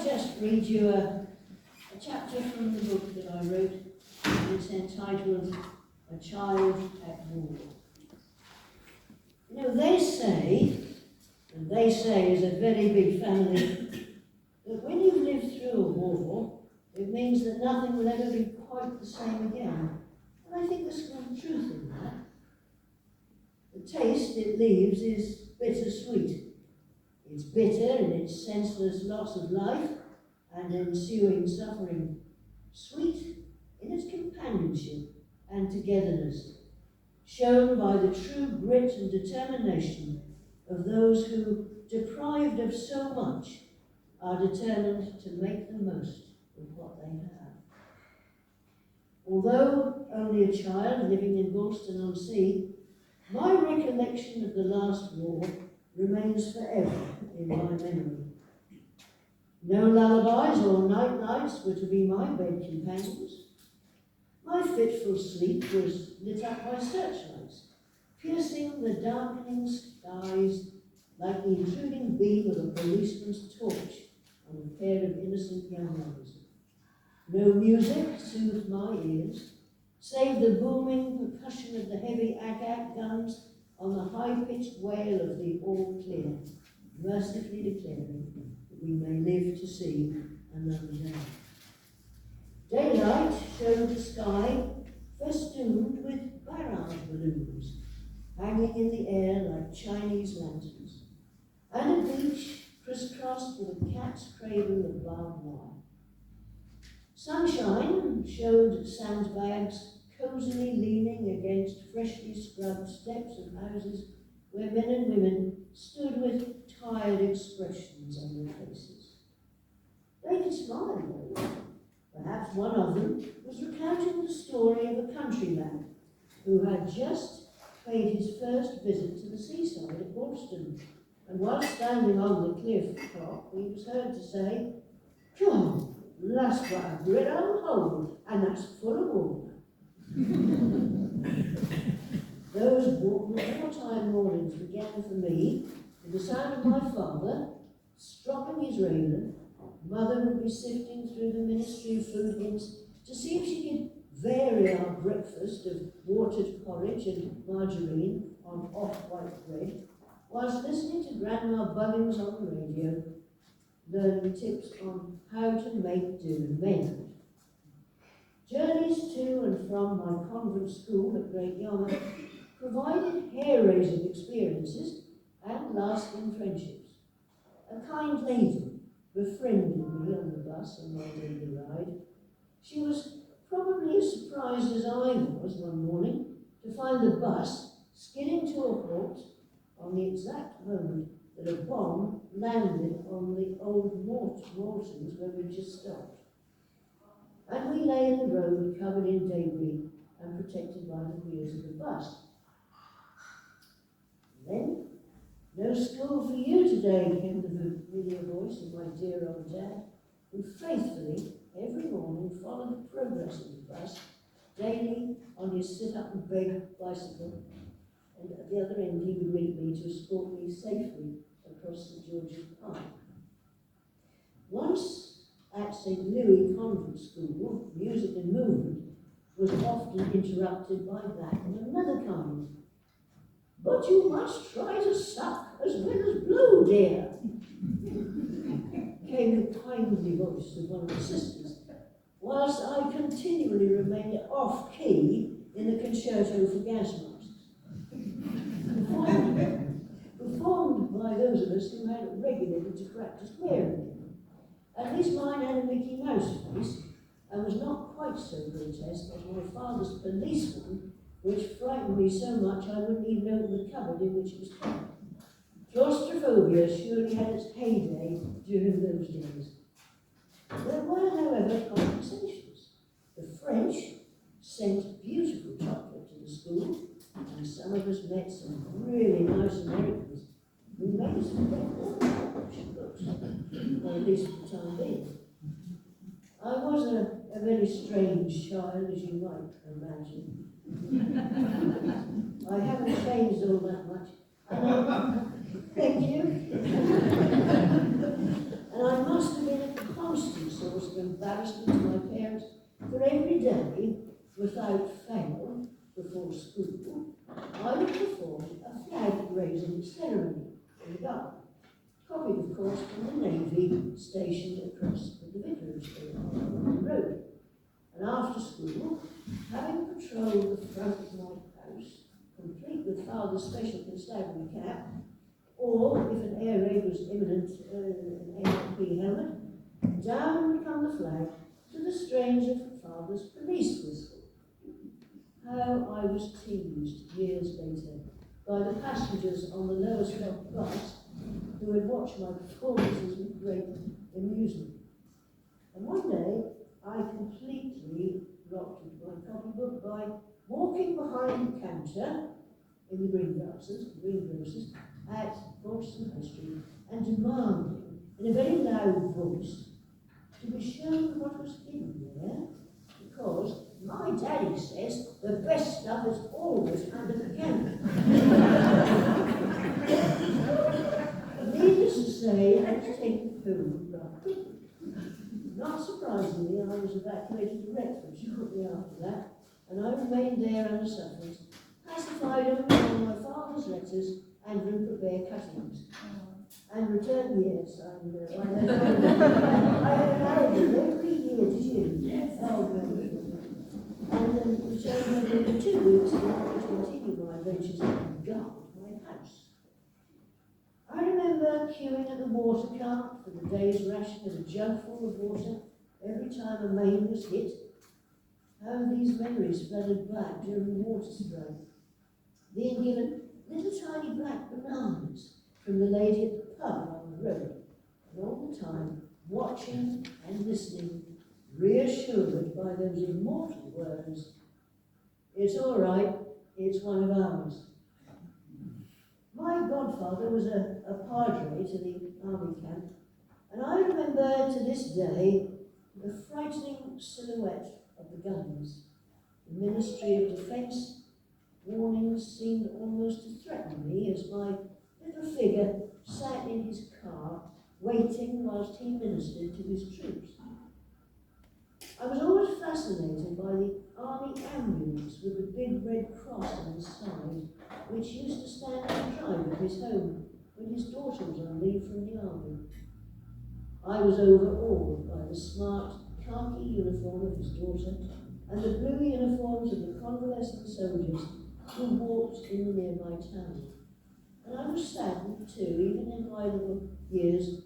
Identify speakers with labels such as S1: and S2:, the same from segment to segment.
S1: just read you a chapter from the book that I wrote. It's entitled A Child at War. You know, they say, and they say is a very big family, that when you've lived through a war, it means that nothing will ever be quite the same again. And I think there's some truth in that. The taste it leaves is bittersweet. It's bitter in its senseless loss of life and ensuing suffering, sweet in its companionship and togetherness, shown by the true grit and determination of those who, deprived of so much, are determined to make the most of what they have. Although only a child living in Gorleston-on-Sea, my recollection of the last war remains forever in my memory. No lullabies or night lights were to be my bed companions. My fitful sleep was lit up by searchlights, piercing the darkening skies like the intruding beam of a policeman's torch on a pair of innocent young ones. No music soothed my ears, save the booming percussion of the heavy agate guns on the high-pitched wail of the all clear, mercifully declaring that we may live to see another day. Daylight showed the sky festooned with barrage balloons, hanging in the air like Chinese lanterns, and a beach crisscrossed with a cat's cradle of barbed wire. Sunshine showed sandbags cosily leaning against freshly scrubbed steps of houses where men and women stood with tired expressions on their faces. They did smile, though. Perhaps one of them was recounting the story of a countryman who had just paid his first visit to the seaside at Blundeston, and while standing on the cliff top, he was heard to say, "God, that's but a great old hole, and that's full of water." Those wartime mornings began for me with the sound of my father stropping his raven. Mother would be sifting through the Ministry of Food hints to see if she could vary our breakfast of watered porridge and margarine on off-white bread, whilst listening to Grandma Buggins on the radio, learning tips on how to make do and mend. Journeys to and from my convent school at Great Yarmouth provided hair-raising experiences and lasting friendships. A kind lady befriended me on the bus on my daily ride. She was probably as surprised as I was one morning to find the bus skidding to a halt on the exact moment that a bomb landed on the old Mortons where we just stopped. And we lay in the road covered in debris and protected by the wheels of the bus. And then, "No school for you today," came the familiar voice of my dear old dad, who faithfully, every morning, followed the progress of the bus, daily on his sit-up-and-beg bicycle, and at the other end he would meet me to escort me safely across the Georgian Park. Once at St. Louis Convent School, music and movement was often interrupted by that of another kind. "But you must try to suck as well as blow, dear," came the kindly voice of one of the sisters, whilst I continually remained off-key in the concerto for gas masks, performed by those of us who had regularly to practice wearing it. At least mine had a Mickey Mouse face, and was not quite so grotesque as my father's policeman, which frightened me so much I wouldn't even open the cupboard in which it was kept. Claustrophobia surely had its heyday during those days. There were, however, compensations. The French sent beautiful chocolate to the school, and some of us met some really nice Americans who made us books, or at least for the time being. I was a very strange child, as you might imagine. I haven't changed all that much. Thank you. And I must have been a for embarrassment to my parents, for every day, without fail, before school, I would perform a flag-raising ceremony in the garden, copied, of course, from the Navy stationed across the vicarage on the road. And after school, having patrolled the front of my house, complete with Father's special constabulary cap, or, if an air raid was imminent, an AMP helmet, down would come the flag to the strains of Father's police whistle. How I was teased years later by the passengers on the lower stock bus who had watched my performances with great amusement. And one day, I completely rocked my copybook by walking behind the counter in the greengrocers at Gorleston High Street and demanding, in a very loud voice, to be shown what was in there, because my daddy says the best stuff is always under the counter. Needless to say, I was taken home rather quickly. Not surprisingly, I was evacuated to Retford shortly after that, and I remained there under sufferance, pacified only by my father's letters and Rupert Bear cuttings. And returned, yes, I had an album every year, did you? Yes. Oh, no. And returned every 2 weeks in order to continue my adventures and guard my house. I remember queuing at the water cart for the day's ration of a jug full of water every time a main was hit. How these memories flooded back during the water strike. Being given little tiny black bananas from the lady at the pub on the road, and all the time watching and listening, reassured by those immortal words, "It's all right, it's one of ours." My godfather was a padre to the army camp, and I remember to this day the frightening silhouette of the guns. The Ministry of Defence warnings seemed almost to threaten me as my little figure sat in his car, waiting whilst he ministered to his troops. I was always fascinated by the army ambulance with the big red cross on the side, which used to stand on the drive of his home when his daughter was on leave from the army. I was overawed by the smart khaki uniform of his daughter and the blue uniforms of the convalescent soldiers who walked in the nearby town. And I was saddened too, even in my little years,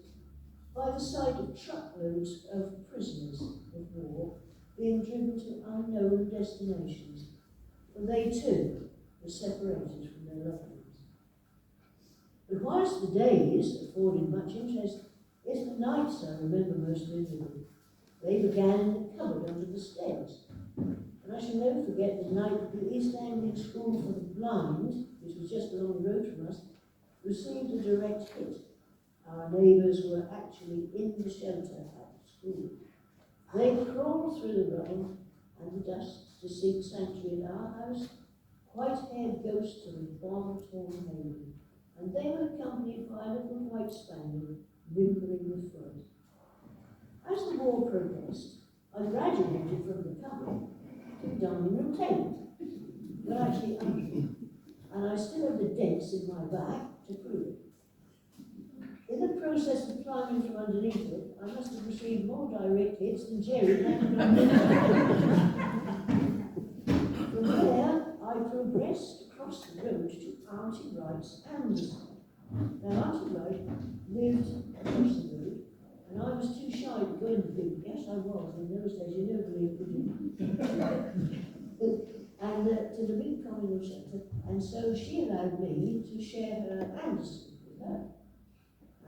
S1: by the sight of truckloads of prisoners of war being driven to unknown destinations, for they too were separated from their loved ones. But whilst the days afforded much interest, it's the nights I remember most vividly. They began in the cupboard under the stairs, and I shall never forget the night that the East Anglian School for the Blind, which was just along the road from us, received a direct hit. Our neighbours were actually in the shelter at the school. They crawled through the rain and the dust to seek sanctuary at our house, white-haired ghosts of a bomb-torn haven, and they were accompanied by a little white spaniel whimpering with fright. As the war progressed, I graduated from the cupboard to dining room table, but actually under it, and I still have the dents in my back to prove it. In the process of climbing from underneath it, I must have received more direct hits than Jerry landed on me. From there, I progressed across the road to Auntie Wright's Anderson. Now, Auntie Wright lived across the road, and I was too shy to go in the big. Yes, I was. In those days, you never believed it. And to the big communal shelter, and so she allowed me to share her Anderson with her.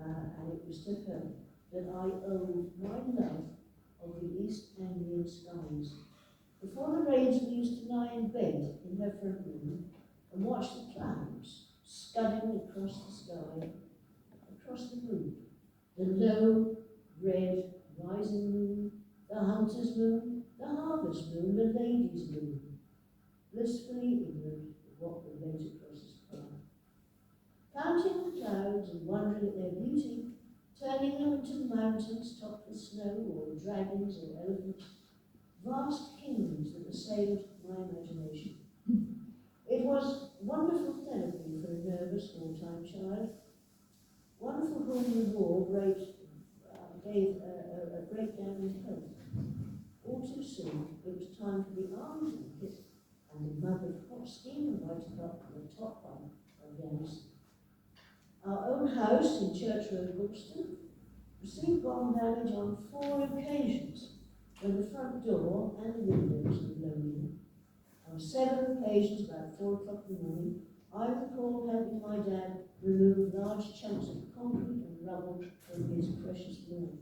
S1: And it was to her that I owe my love of the East Anglian skies. Before the raids, we used to lie in bed in her front room and watch the clouds scudding across the sky, across the moon. The low, red, rising moon, the hunter's moon, the harvest moon, the lady's moon, blissfully ignorant of what would later cross his path. Counting the clouds and wondering at their beauty, turning them into mountains topped with snow, or dragons or elephants, vast kingdoms that assailed my imagination. It was wonderful therapy for a nervous, wartime child, one for whom the war gave a breakdown in health. All too soon, it was time for the army blanket and the mug of hot steam invited up on the top bunk of Yarmouth. Our own house in Church Road, Gorleston, received bomb damage on 4 occasions, when the front door and the windows were blown in. On 7 occasions, about 4 o'clock in the morning, I recall helping my dad remove large chunks of concrete and rubble from his precious lawn.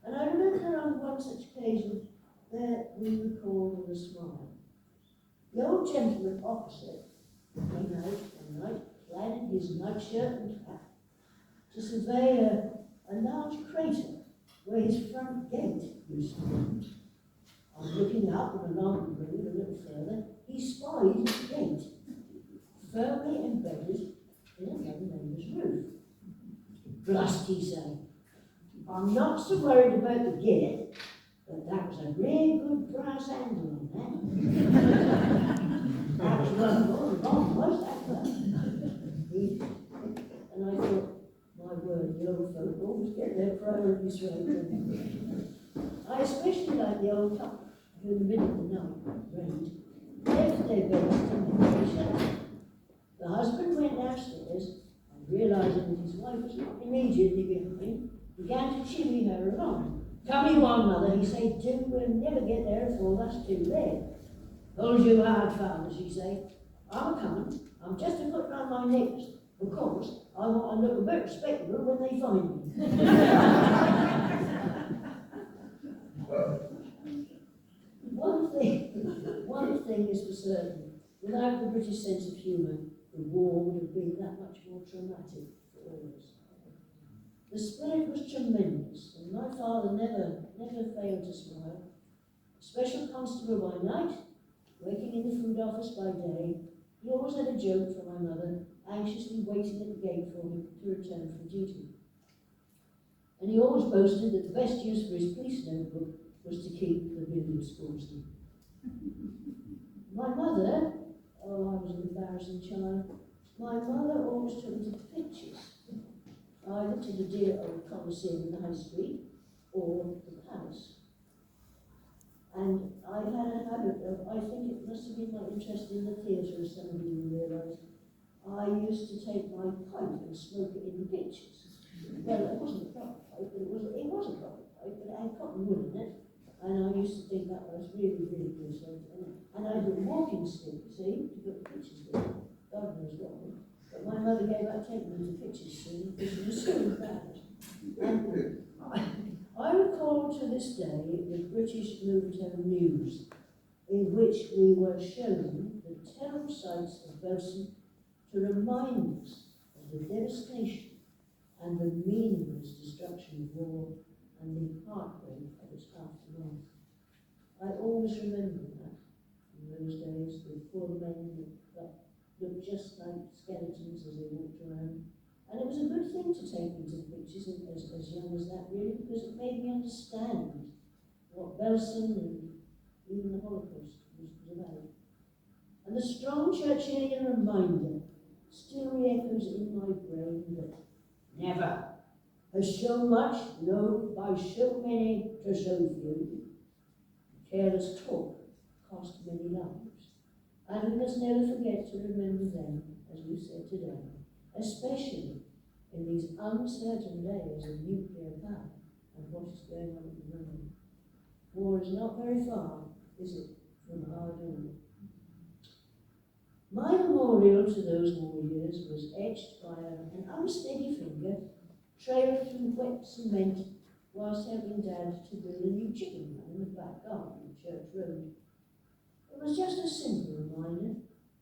S1: And I remember on one such occasion that we recalled with a smile. The old gentleman opposite came out one night, clad in his nightshirt and cap, to survey a large crater where his front gate used to be. On looking up and along the road a little further, he spied his gate, firmly embedded in another neighbour's roof. Blust, he said. I'm not so worried about the gate, but that was a really good brass handle on that. That was one more, the bomb was that one. And I thought, my word, the old folk always get their priorities right. I especially like the old couple who in the middle of the night rained, left their beds in the shelter. The husband went downstairs and, realising that his wife was not immediately behind, began to chivvy her along. Come you on, mother, he said, we'll never get there before that's too late. Hold you hard, father, she said. I'm a-coming. I'm just a-putting on my knickers, because I want to look a bit respectable when they find me. One thing is for certain. Without the British sense of humour, the war would have been that much more traumatic for all of us. The spirit was tremendous, and my father never failed to smile. Special constable by night, working in the food office by day, he always had a joke for my mother, anxiously waiting at the gate for him to return from duty. And he always boasted that the best use for his police notebook was to keep the billiard scores in. My mother, I was an embarrassing child, my mother always took me to pictures, either to the dear old Coliseum in the High Street or the Palace. And I had a habit of, I think it must have been my interest in the theatre, as some of you will realise, I used to take my pipe and smoke it in the pictures. Well, it wasn't a proper pipe, but it was a proper pipe, but it had cotton wool in it, and I used to think that was really, really good. So, and I had a walking stick, you see, to put the pictures with. God knows why. But my mother gave up taking me to pictures soon, because she was so embarrassed. And I recall to this day the British Moved-Home News, in which we were shown the terrible sights of Blundeston to remind us of the devastation and the meaningless destruction of war and the heartbreak of its aftermath. I always remember that in those days, the poor men that looked just like skeletons as they walked around. And it was a good thing to take me to the pictures as young as that, really, because it made me understand what Blundeston and even the Holocaust was about. And the strong Churchillian reminder still re-echoes in my brain that never has so much loved by so many to so few. Careless talk cost many lives. And we must never forget to remember them, as we said today, especially in these uncertain days of nuclear power and what is going on at the moment. War is not very far, is it, from our door? My memorial to those war years was etched by an unsteady finger trailed through wet cement whilst helping Dad to build a new chicken run in the back garden of Church Road. It was just a simple reminder,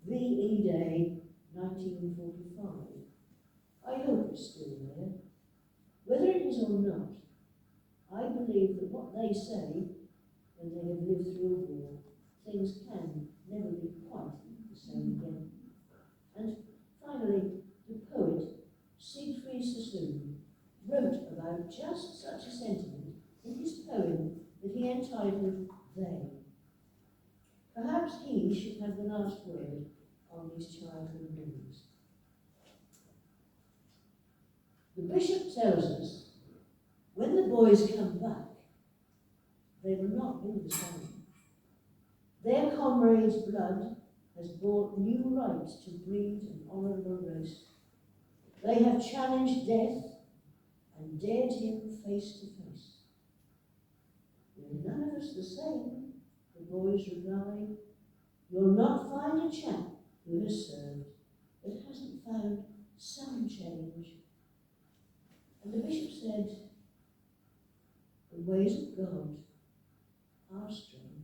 S1: VE Day 1945. I hope it's still there. Whether it is or not, I believe that what they say when they have lived through a war, things can never be quite the same again. And finally, the poet Siegfried Sassoon wrote about just such a sentiment in his poem that he entitled They. Perhaps he should have the last word on these childhood memories. The bishop tells us, when the boys come back, they will not be the same. Their comrade's blood has brought new right to breed an honourable race. They have challenged death and dared him face to face. We're none of us the same, the boys reply. You'll not find a chap who has served that hasn't found some change. And the bishop said, the ways of God are strange.